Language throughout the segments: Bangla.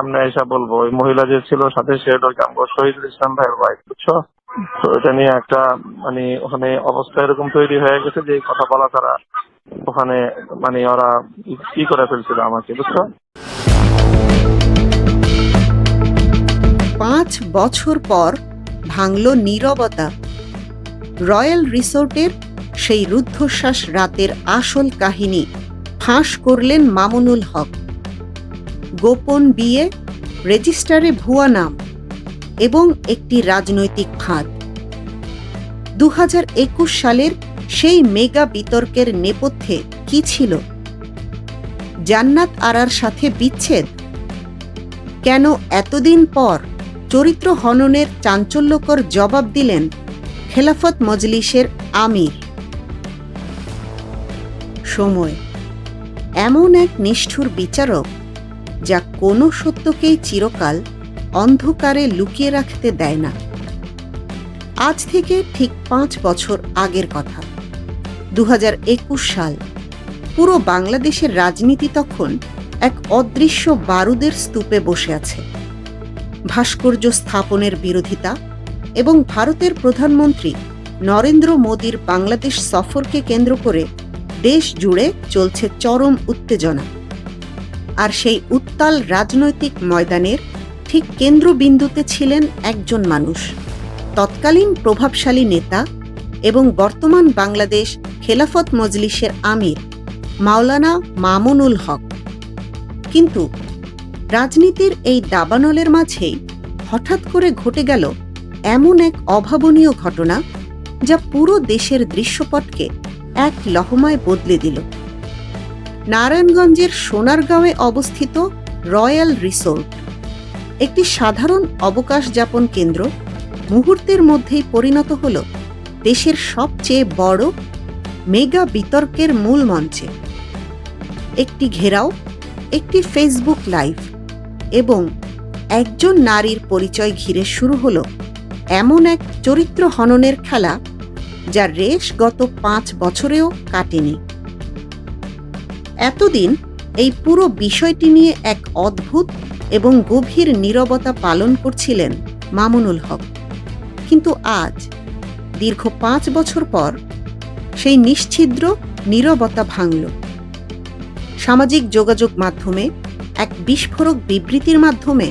সামনে এসে বলবো। ওই মহিলা যে ছিল সাথে, সে শহীদুল ইসলাম ভাইয়ের ওয়াইফ, বুঝছো? তো এটা নিয়ে একটা ওখানে অবস্থা এরকম তৈরি হয়ে গেছে যে কথা বলা তারা ওখানে ওরা কি করে ফেলছিল আমাকে, বুঝছো? 5 বছর পর ভাঙল নীরবতা। রয়্যাল রিসোর্টের সেই রুদ্ধশ্বাস রাতের আসল কাহিনী ফাঁস করলেন মামুনুল হক। গোপন বিয়ে, রেজিস্টারে ভুয়া নাম এবং একটি রাজনৈতিক ফাঁদ। 2021 সালের সেই মেগা বিতর্কের নেপথ্যে কি ছিল? জান্নাত আরার সাথে বিচ্ছেদ? কেন এতদিন পর চরিত্র হননের চাঞ্চল্যকর জবাব দিলেন খেলাফত মজলিসের আমির? সময় এমন এক নিষ্ঠুর বিচারক যা কোনো সত্যকেই চিরকাল অন্ধকারে লুকিয়ে রাখতে দেয় না। আজ থেকে ঠিক 5 বছর আগের কথা, 2021 সাল। পুরো বাংলাদেশের রাজনীতি তখন এক অদৃশ্য বারুদের স্তূপে বসে আছে। ভাস্কর্য স্থাপনের বিরোধিতা এবং ভারতের প্রধানমন্ত্রী নরেন্দ্র মোদীর বাংলাদেশ সফরকে কেন্দ্র করে দেশ জুড়ে চলছে চরম উত্তেজনা। আর সেই উত্তাল রাজনৈতিক ময়দানের ঠিক কেন্দ্রবিন্দুতে ছিলেন একজন মানুষ, তৎকালীন প্রভাবশালী নেতা এবং বর্তমান বাংলাদেশ খেলাফত মজলিসের আমির মাওলানা মামুনুল হক। কিন্তু রাজনীতির এই দাবানলের মাঝেই হঠাৎ করে ঘটে গেল এমন এক অভাবনীয় ঘটনা যা পুরো দেশের দৃশ্যপটকে এক লহমায় বদলে দিল। নারায়ণগঞ্জের সোনারগাঁওয়ে অবস্থিত রয়্যাল রিসোর্ট, একটি সাধারণ অবকাশ যাপন কেন্দ্র, মুহূর্তের মধ্যেই পরিণত হল দেশের সবচেয়ে বড় মেগা বিতর্কের মূল মঞ্চে। একটি ঘেরাও, একটি ফেসবুক লাইভ এবং একজন নারীর পরিচয় ঘিরে শুরু হল এমন এক চরিত্র হননের খেলা যার রেশ গত 5 বছরেও কাটেনি। এতদিন এই পুরো বিষয়টি নিয়ে এক অদ্ভুত এবং গভীর নীরবতা পালন করছিলেন মামুনুল হক। কিন্তু আজ, দীর্ঘ 5 বছর পর, সেই নিশ্ছিদ্র নীরবতা ভাঙল। সামাজিক যোগাযোগ মাধ্যমে এক বিস্ফোরক বিবৃতির মাধ্যমে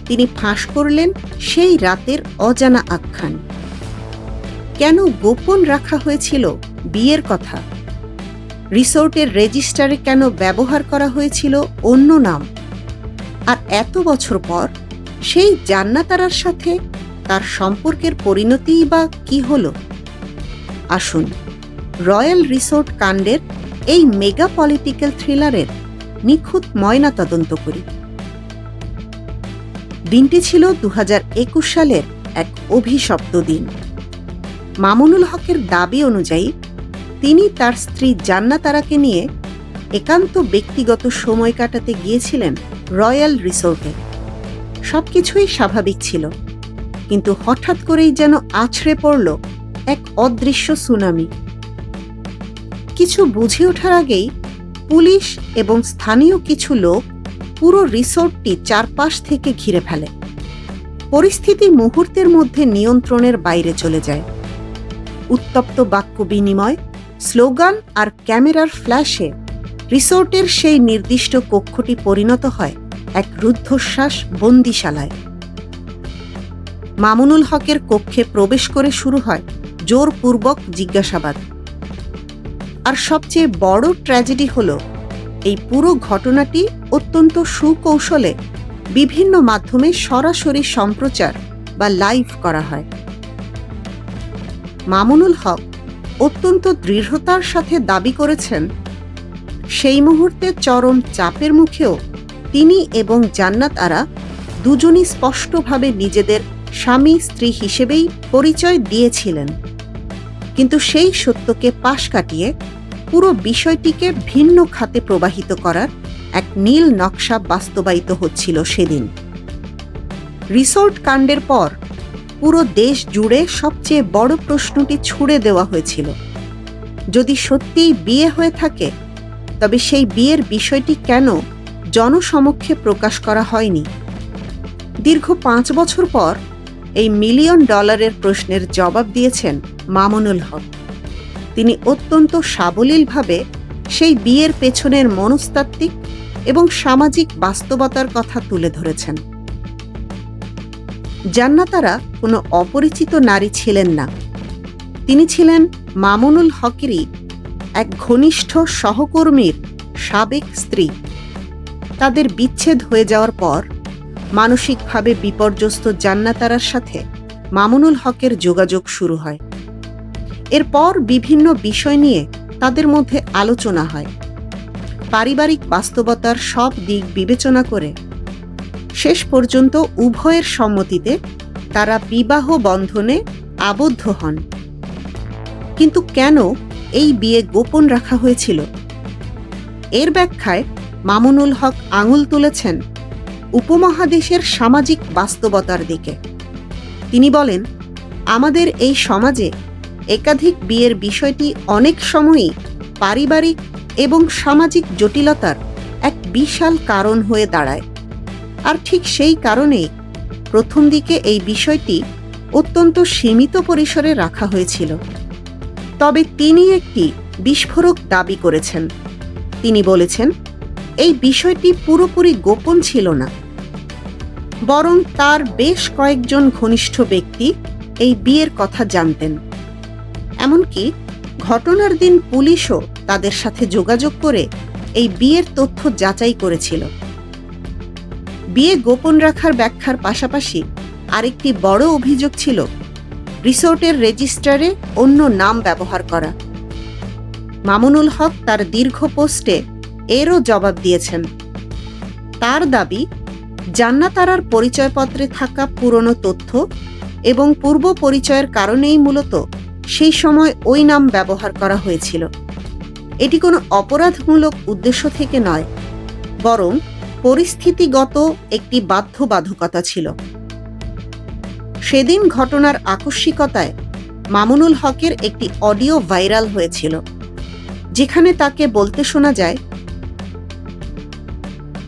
তিনি ফাঁস করলেন সেই রাতের অজানা আখ্যান। কেন গোপন রাখা হয়েছিল বিয়ের কথা? রিসোর্টের রেজিস্টারে কেন ব্যবহার করা হয়েছিল অন্য নাম? আর এত বছর পর সেই জান্নাত আরার সাথে তার সম্পর্কের পরিণতিই বা কি হলো? আসুন রয়্যাল রিসোর্ট কাণ্ডের এই মেগা পলিটিক্যাল থ্রিলারের নিখুঁত ময়না তদন্ত করি। দিনটি ছিল 2021 সালের এক অভিশপ্ত দিন। মামুনুল হকের দাবি অনুযায়ী তিনি তার স্ত্রী জান্নাত আরাকে নিয়ে একান্ত ব্যক্তিগত সময় কাটাতে গিয়েছিলেন রয়্যাল রিসোর্টে। সবকিছুই স্বাভাবিক ছিল, কিন্তু হঠাৎ করেই যেন আছড়ে পড়ল এক অদৃশ্য সুনামি। কিছু বুঝে ওঠার আগেই পুলিশ এবং স্থানীয় কিছু লোক পুরো রিসোর্টটি চারপাশ থেকে ঘিরে ফেলে। পরিস্থিতি মুহূর্তের মধ্যে নিয়ন্ত্রণের বাইরে চলে যায়। উত্তপ্ত বাক্য বিনিময়, স্লোগান আর ক্যামেরার ফ্ল্যাশে রিসোর্টের সেই নির্দিষ্ট কক্ষটি পরিণত হয় এক রুদ্ধশ্বাস বন্দিশালায়। মামুনুল হকের কক্ষে প্রবেশ করে শুরু হয় জোরপূর্বক জিজ্ঞাসাবাদ। আর সবচেয়ে বড় ট্র্যাজেডি হল, এই পুরো ঘটনাটি অত্যন্ত সুকৌশলে বিভিন্ন মাধ্যমে সরাসরি সম্প্রচার বা লাইভ করা হয়। মামুনুল হক অত্যন্ত দৃঢ়তার সাথে দাবি করেছেন, সেই মুহূর্তে চরম চাপের মুখেও তিনি এবং জান্নাত আরা দুজনই স্পষ্টভাবে নিজেদের স্বামী স্ত্রী হিসেবেই পরিচয় দিয়েছিলেন। কিন্তু সেই সত্যকে পাশ কাটিয়ে পুরো বিষয়টিকে ভিন্ন খাতে প্রবাহিত করার এক নীল নকশা বাস্তবায়িত হচ্ছিল সেদিন। রিসোর্ট কাণ্ডের পর পুরো দেশ জুড়ে সবচেয়ে বড় প্রশ্নটি ছুড়ে দেওয়া হয়েছিল, যদি সত্যিই বিয়ে হয়ে থাকে তবে সেই বিয়ের বিষয়টি কেন জনসমক্ষে প্রকাশ করা হয়নি? দীর্ঘ 5 বছর পর এই $1,000,000 প্রশ্নের জবাব দিয়েছেন মামুনুল হক। তিনি অত্যন্ত সাবলীলভাবে সেই বিয়ের পেছনের মনস্তাত্ত্বিক এবং সামাজিক বাস্তবতার কথা তুলে ধরেছেন। জান্নাত আরা কোনো অপরিচিত নারী ছিলেন না। তিনি ছিলেন মামুনুল হকেরই এক ঘনিষ্ঠ সহকর্মীর সাবেক স্ত্রী। তাদের বিচ্ছেদ হয়ে যাওয়ার পর মানসিকভাবে বিপর্যস্ত জান্নাত আরার সাথে মামুনুল হকের যোগাযোগ শুরু হয়। এরপর বিভিন্ন বিষয় নিয়ে তাদের মধ্যে আলোচনা হয়। পারিবারিক বাস্তবতার সব দিক বিবেচনা করে শেষ পর্যন্ত উভয়ের সম্মতিতে তারা বিবাহ বন্ধনে আবদ্ধ হন। কিন্তু কেন এই বিয়ে গোপন রাখা হয়েছিল? এর ব্যাখ্যায় মামুনুল হক আঙুল তুলেছেন উপমহাদেশের সামাজিক বাস্তবতার দিকে। তিনি বলেন, আমাদের এই সমাজে একাধিক বিয়ের বিষয়টি অনেক সময়ই পারিবারিক এবং সামাজিক জটিলতার এক বিশাল কারণ হয়ে দাঁড়ায়। আর ঠিক সেই কারণেই প্রথম দিকে এই বিষয়টি অত্যন্ত সীমিত পরিসরে রাখা হয়েছিল। তবে তিনি একটি বিস্ফোরক দাবি করেছেন। তিনি বলেছেন, এই বিষয়টি পুরোপুরি গোপন ছিল না, বরং তার বেশ কয়েকজন ঘনিষ্ঠ ব্যক্তি এই বিয়ের কথা জানতেন। এমনকি ঘটনার দিন পুলিশও তাদের সাথে যোগাযোগ করে এই বিয়ের তথ্য যাচাই করেছিল। বিয়ে গোপন রাখার ব্যাখ্যার পাশাপাশি আরেকটি বড় অভিযোগ ছিল রিসোর্টের রেজিস্ট্রারে অন্য নাম ব্যবহার করা। মামুনুল হক তার দীর্ঘ পোস্টে এরও জবাব দিয়েছেন। তার দাবি, জান্নাত আরার পরিচয়পত্রে থাকা পুরনো তথ্য এবং পূর্ব পরিচয়ের কারণেই মূলত সেই সময় ওই নাম ব্যবহার করা হয়েছিল। এটি কোনো অপরাধমূলক উদ্দেশ্য থেকে নয়, বরং পরিস্থিতিগত একটি বাধ্যবাধকতা ছিল। সেদিন ঘটনার আকস্মিকতায় মামুনুল হকের একটি অডিও ভাইরাল হয়েছিল, যেখানে তাকে বলতে শোনা যায়,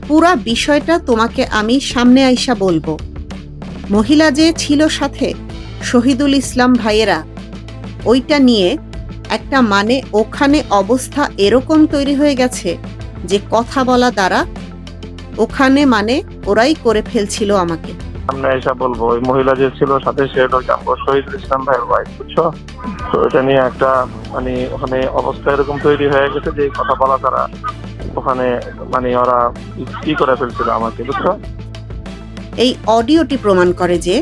পুরা বিষয়টা তোমাকে আমি সামনে আইসা বলবো। মহিলা যে ছিল সাথে শহীদুল ইসলাম ভাইয়েরা, ওইটা নিয়ে একটা মানে ওখানে অবস্থা এরকম তৈরি হয়ে গেছে যে কথা বলা দ্বারা ওখানে মানে ওরাই করে ফেলছিল আমাকে। সামনে এসে বলবো, ওই মহিলা যে ছিল সাথে সে হলো শহীদুল ইসলাম ভাইয়ের ওয়াইফ, বুঝছো? তো এটা নিয়ে একটা মানে ওখানে অবস্থা এরকম তৈরি হয়ে গেছে যে কথা বলা তারা ওখানে মানে ওরা কি করে ফেলছিল আমাকে, বুঝছো? এই অডিওটি প্রমাণ করে যে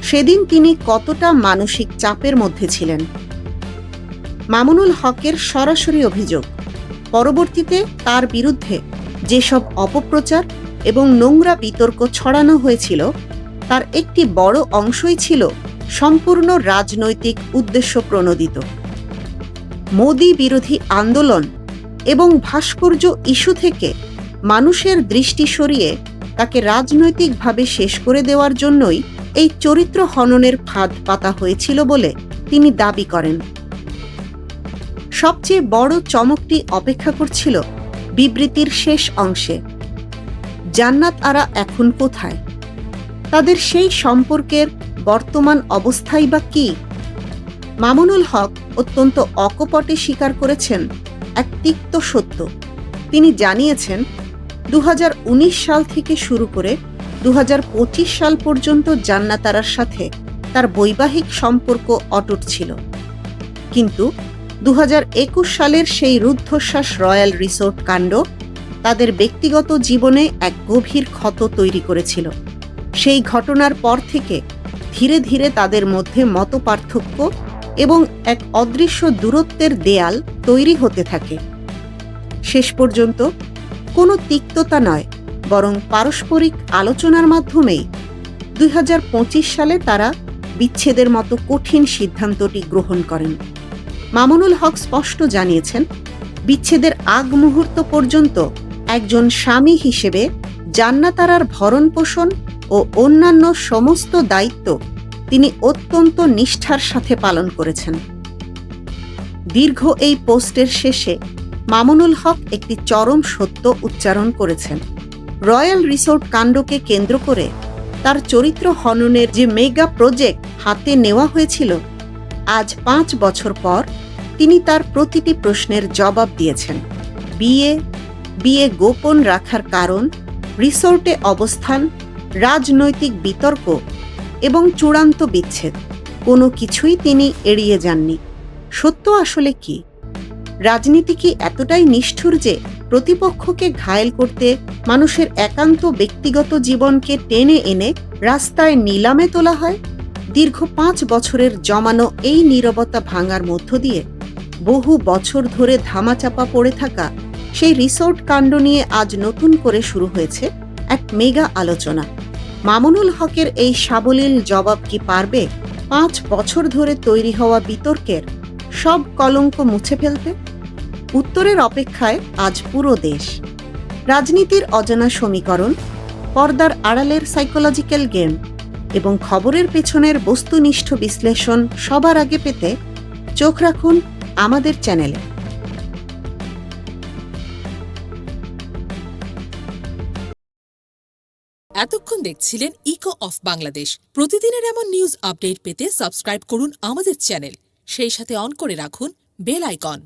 সেদিন তিনি কতটা মানসিক চাপের মধ্যে ছিলেন। মামুনুল হকের সরাসরি অভিযোগ, পরবর্তীতে তার বিরুদ্ধে যেসব অপপ্রচার এবং নোংরা বিতর্ক ছড়ানো হয়েছিল তার একটি বড় অংশই ছিল সম্পূর্ণ রাজনৈতিক উদ্দেশ্য প্রণোদিত। মোদি বিরোধী আন্দোলন এবং ভাস্কর্য ইস্যু থেকে মানুষের দৃষ্টি সরিয়ে তাকে রাজনৈতিকভাবে শেষ করে দেওয়ার জন্যই এই চরিত্র হননের ফাঁদ পাতা হয়েছিল বলে তিনি দাবি করেন। সবচেয়ে বড় চমকটি অপেক্ষা করছিল বিবৃতির শেষ অংশে। জান্নাত আরা এখন কোথায়? তাদের সেই সম্পর্কের বর্তমান অবস্থাই বা কি? মামুনুল হক অত্যন্ত অকপটে স্বীকার করেছেন এক তিক্ত সত্য। তিনি জানিয়েছেন 2019 সাল থেকে শুরু করে 2025 সাল পর্যন্ত জান্নাত আরার সাথে তার বৈবাহিক সম্পর্ক অটুট ছিল। কিন্তু 2021 সালের সেই রুদ্ধশ্বাস রয়্যাল রিসোর্ট কাণ্ড তাদের ব্যক্তিগত জীবনে এক গভীর ক্ষত তৈরি করেছিল। সেই ঘটনার পর থেকে ধীরে ধীরে তাদের মধ্যে মতপার্থক্য এবং এক অদৃশ্য দূরত্বের দেয়াল তৈরি হতে থাকে। শেষ পর্যন্ত কোনো তিক্ততা নয়, বরং পারস্পরিক আলোচনার মাধ্যমেই 2025 সালে তারা বিচ্ছেদের মতো কঠিন সিদ্ধান্তটি গ্রহণ করেন। মামুনুল হক স্পষ্ট জানিয়েছেন, বিচ্ছেদের আগ মুহূর্ত পর্যন্ত একজন স্বামী হিসেবে জান্নাত আরার ভরণপোষণ ও অন্যান্য সমস্ত দায়িত্ব তিনি অত্যন্ত নিষ্ঠার সাথে পালন করেছেন। দীর্ঘ এই পোস্টের শেষে মামুনুল হক একটি চরম সত্য উচ্চারণ করেছেন। রয়্যাল রিসোর্ট কাণ্ডকে কেন্দ্র করে তার চরিত্র হননের যে মেগা প্রজেক্ট হাতে নেওয়া হয়েছিল, আজ 5 বছর পর তিনি তার প্রতিটি প্রশ্নের জবাব দিয়েছেন। বিয়ে গোপন রাখার কারণ, রিসোর্টে অবস্থান, রাজনৈতিক বিতর্ক এবং চূড়ান্ত বিচ্ছেদ, কোনো কিছুই তিনি এড়িয়ে যাননি। সত্য আসলে কি? রাজনীতি কি এতটাই নিষ্ঠুর যে প্রতিপক্ষকে ঘায়েল করতে মানুষের একান্ত ব্যক্তিগত জীবনকে টেনে এনে রাস্তায় নিলামে তোলা হয়? দীর্ঘ 5 বছরের জমানো এই নীরবতা ভাঙার মধ্য দিয়ে বহু বছর ধরে ধামাচাপা পড়ে থাকা সেই রিসোর্ট কাণ্ড নিয়ে আজ নতুন করে শুরু হয়েছে এক মেগা আলোচনা। মামুনুল হকের এই সাবলীল জবাব কি পারবে 5 বছর ধরে তৈরি হওয়া বিতর্কের সব কলঙ্ক মুছে ফেলতে? উত্তরের অপেক্ষায় আজ পুরো দেশ। রাজনীতির অজানা সমীকরণ, পর্দার আড়ালের সাইকোলজিক্যাল গেম এবং খবরের পেছনের বস্তুনিষ্ঠ বিশ্লেষণ সবার আগে পেতে চোখ রাখুন আমাদের চ্যানেলে। এতক্ষণ দেখছিলেন ইকো অফ বাংলাদেশ। প্রতিদিনের এমন নিউজ আপডেট পেতে সাবস্ক্রাইব করুন আমাদের চ্যানেল, সেই সাথে অন করে রাখুন বেল আইকন।